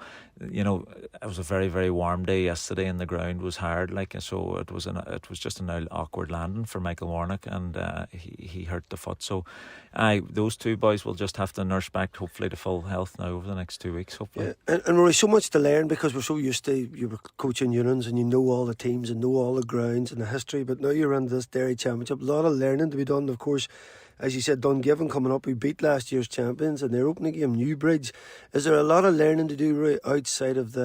you know, it was a very, very warm day yesterday, and the ground was hard, so it was just an awkward landing for Michael Warnock, and he hurt the foot. So, those two boys will just have to nurse back, hopefully, to full health now over the next 2 weeks, hopefully. Yeah. And Rory, so much to learn, because we're so used to, you were coaching unions and you know all the teams and know all the grounds and the history, but now you're in this Dairy Championship, a lot of learning to be done. Of course, as you said, Dungiven coming up, we beat last year's champions in their opening game, Newbridge. Is there a lot of learning to do, Rory, outside of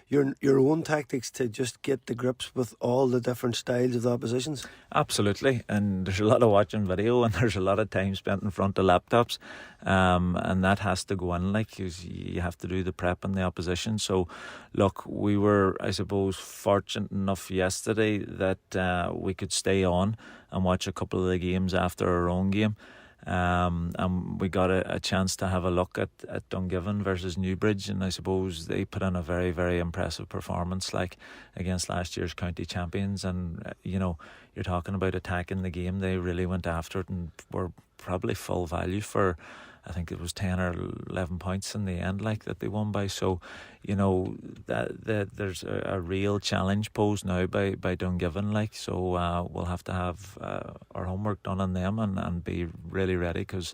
your own tactics to just get the grips with all the different styles of the oppositions? Absolutely, and there's a lot of watching video, and there's a lot of time spent in front of laptops, and that has to go in, because you have to do the prep in the opposition. So look, we were, I suppose, fortunate enough yesterday that we could stay on and watch a couple of the games after our own game. And we got a chance to have a look at Dungiven versus Newbridge, and I suppose they put in a very, very impressive performance, like against last year's county champions. And you're talking about attacking the game. They really went after it and were probably full value for, I think it was 10 or 11 points in the end, like, that they won by. So, that there's a real challenge posed now by Dungiven, like. So we'll have to have our homework done on them and be really ready, because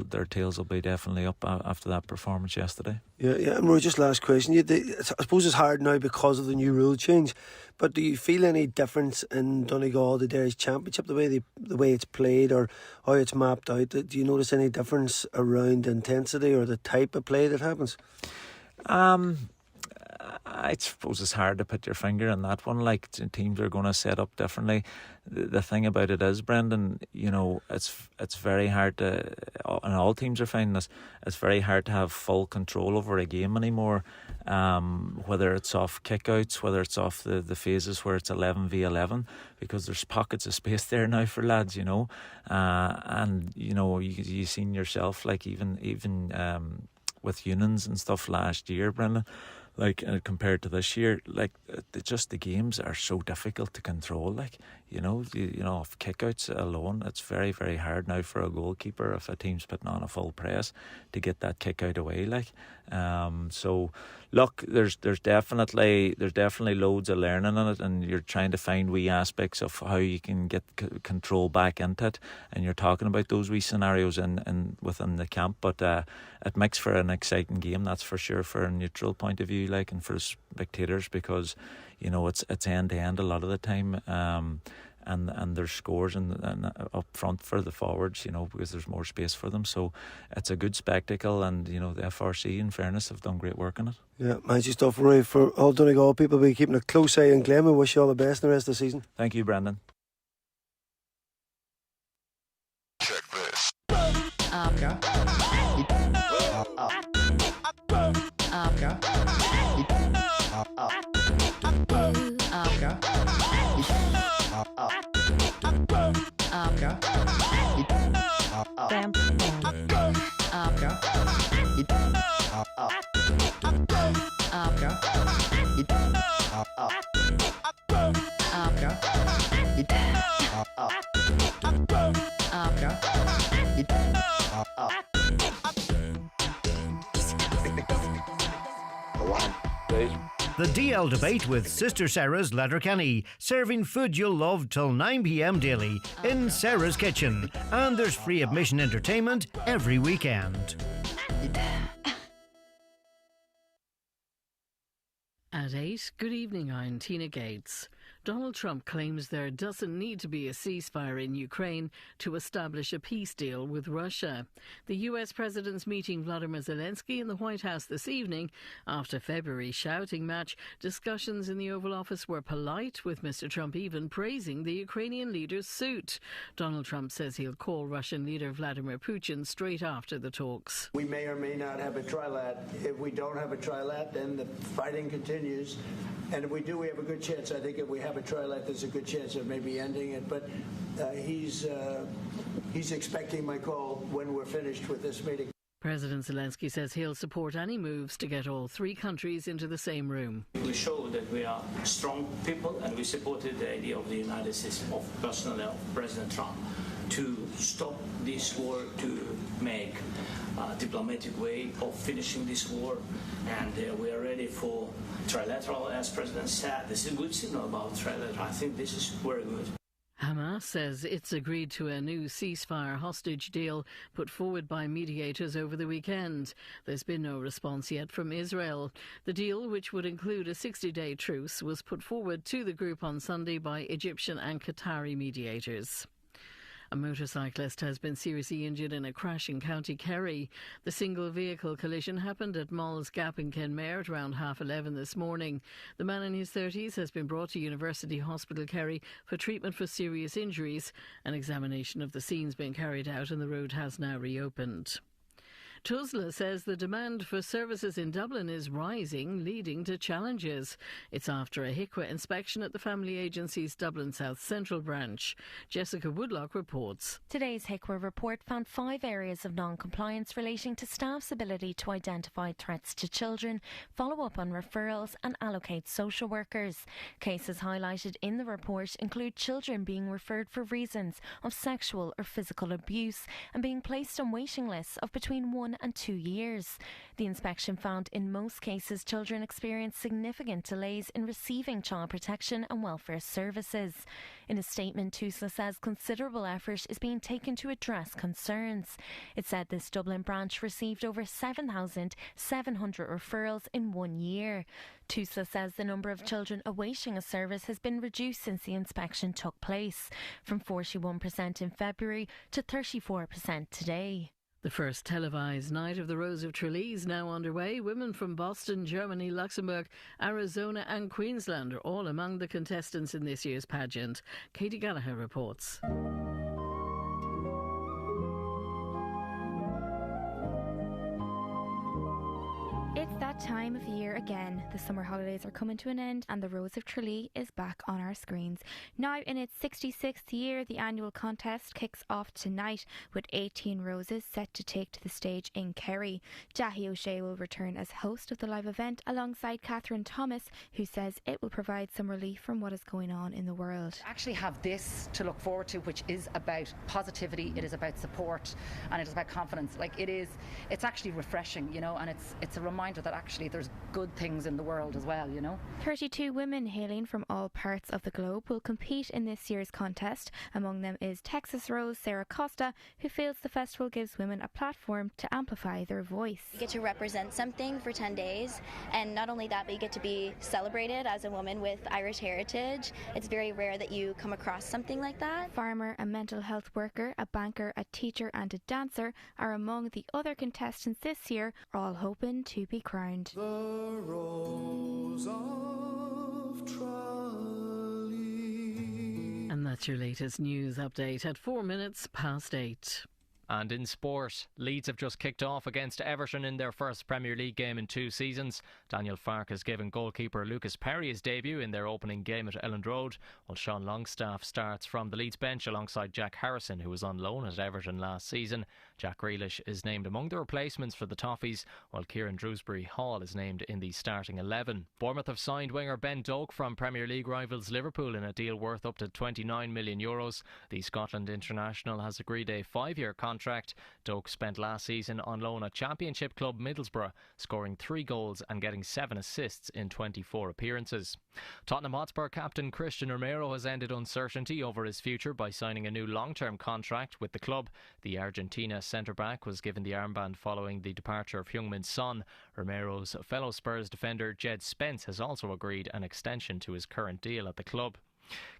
their tails will be definitely up after that performance yesterday. Yeah. And Rory, just last question. I suppose it's hard now because of the new rule change, but do you feel any difference in Donegal, the Dairies Championship, the way it's played or how it's mapped out? Do you notice any difference around intensity or the type of play that happens? I suppose it's hard to put your finger on that one. Like, teams are going to set up differently. The thing about it is, Brendan, it's very hard to, and all teams are finding this, it's very hard to have full control over a game anymore. Whether it's off kickouts, whether it's off the phases where it's 11v11, because there's pockets of space there now for lads, and you seen yourself, like, even with unions and stuff last year, Brendan, like, compared to this year, like, just the games are so difficult to control. Like, off kickouts alone, it's very, very hard now for a goalkeeper, if a team's putting on a full press, to get that kick out away. Like, so look, there's definitely loads of learning in it, and you're trying to find wee aspects of how you can get control back into it, and you're talking about those wee scenarios in within the camp. But it makes for an exciting game, that's for sure, for a neutral point of view, like, and for spectators, because it's end to end a lot of the time. And there's scores and up front for the forwards, because there's more space for them. So it's a good spectacle, and the FRC, in fairness, have done great work on it. Yeah, magic stuff, Rory. For all Donegal people, be keeping a close eye on Glen. We wish you all the best in the rest of the season. Thank you, Brendan. Check this. The DL Debate with Sister Sara's Letterkenny, serving food you'll love till 9 p.m. daily in Sara's Kitchen. And there's free admission entertainment every weekend. At 8, good evening, I'm Tina Gates. Donald Trump claims there doesn't need to be a ceasefire in Ukraine to establish a peace deal with Russia. The US president's meeting Vladimir Zelensky in the White House this evening. After February's shouting match, discussions in the Oval Office were polite, with Mr. Trump even praising the Ukrainian leader's suit. Donald Trump says he'll call Russian leader Vladimir Putin straight after the talks. We may or may not have a trilat. If we don't have a trilat, then the fighting continues. And if we do, we have a good chance. I think if we have a trilat, there's a good chance of maybe ending it. But he's expecting my call when we're finished with this meeting. President Zelensky says he'll support any moves to get all three countries into the same room. We show that we are strong people, and we supported the idea of the United States, personally of President Trump, to stop this war, to make a diplomatic way of finishing this war, and we are ready for trilateral, as President said. This is a good signal about trilateral. I think this is very good. Hamas says it's agreed to a new ceasefire hostage deal put forward by mediators over the weekend. There's been no response yet from Israel. The deal, which would include a 60-day truce, was put forward to the group on Sunday by Egyptian and Qatari mediators. A motorcyclist has been seriously injured in a crash in County Kerry. The single vehicle collision happened at Moll's Gap in Kenmare at around 11:30 this morning. The man in his 30s has been brought to University Hospital Kerry for treatment for serious injuries. An examination of the scene's been carried out and the road has now reopened. TUSLA says the demand for services in Dublin is rising, leading to challenges. It's after a HICWA inspection at the family agency's Dublin South Central branch. Jessica Woodlock reports. Today's HICWA report found 5 areas of non-compliance relating to staff's ability to identify threats to children, follow up on referrals and allocate social workers. Cases highlighted in the report include children being referred for reasons of sexual or physical abuse and being placed on waiting lists of between 1 and 2 years. The inspection found in most cases children experience significant delays in receiving child protection and welfare services. In a statement, TUSLA says considerable effort is being taken to address concerns. It said this Dublin branch received over 7,700 referrals in 1 year. TUSLA says the number of children awaiting a service has been reduced since the inspection took place, from 41% in February to 34% today. The first televised night of the Rose of Tralee is now underway. Women from Boston, Germany, Luxembourg, Arizona and Queensland are all among the contestants in this year's pageant. Katie Gallagher reports. It's that time of year again. The summer holidays are coming to an end and the Rose of Tralee is back on our screens. Now in its 66th year, the annual contest kicks off tonight with 18 roses set to take to the stage in Kerry. Jackie O'Shea will return as host of the live event alongside Catherine Thomas, who says it will provide some relief from what is going on in the world. Actually have this to look forward to, which is about positivity, it is about support and it is about confidence. It's actually refreshing, and it's a reminder that actually there's good things in the world as well, 32 women hailing from all parts of the globe will compete in this year's contest. Among them is Texas Rose Sara Costa, who feels the festival gives women a platform to amplify their voice. You get to represent something for 10 days, and not only that, but you get to be celebrated as a woman with Irish heritage. It's very rare that you come across something like that. Farmer, a mental health worker, a banker, a teacher and a dancer are among the other contestants this year, all hoping to be crowned. The Rose of Tralee. And that's your latest news update at 8:04. And in sport, Leeds have just kicked off against Everton in their first Premier League game in 2 seasons. Daniel Farke has given goalkeeper Lucas Perry his debut in their opening game at Elland Road, while Sean Longstaff starts from the Leeds bench alongside Jack Harrison, who was on loan at Everton last season. Jack Grealish is named among the replacements for the Toffees, while Kieran Drewsbury Hall is named in the starting 11. Bournemouth have signed winger Ben Doak from Premier League rivals Liverpool in a deal worth up to €29 million. The Scotland international has agreed a 5-year contract. Doak spent last season on loan at Championship club Middlesbrough, scoring 3 goals and getting 7 assists in 24 appearances. Tottenham Hotspur captain Christian Romero has ended uncertainty over his future by signing a new long-term contract with the club. The Argentina centre-back was given the armband following the departure of Heung-min Son. Romero's fellow Spurs defender Jed Spence has also agreed an extension to his current deal at the club.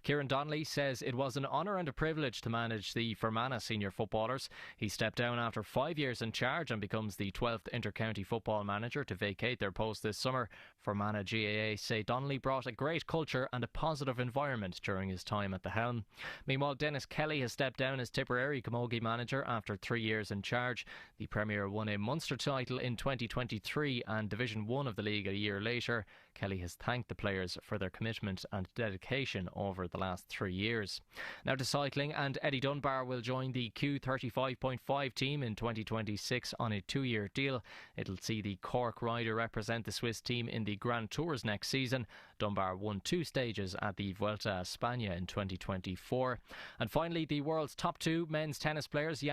Kieran Donnelly says it was an honour and a privilege to manage the Fermanagh senior footballers. He stepped down after 5 years in charge and becomes the 12th inter-county football manager to vacate their post this summer. Fermanagh GAA say Donnelly brought a great culture and a positive environment during his time at the helm. Meanwhile, Dennis Kelly has stepped down as Tipperary Camogie manager after 3 years in charge. The Premier won a Munster title in 2023 and Division 1 of the league a year later. Kelly has thanked the players for their commitment and dedication over the last 3 years. Now to cycling, and Eddie Dunbar will join the Q35.5 team in 2026 on a 2-year deal. It'll see the Cork rider represent the Swiss team in the Grand Tours next season. Dunbar won 2 stages at the Vuelta a España in 2024. And finally, the world's top 2 men's tennis players,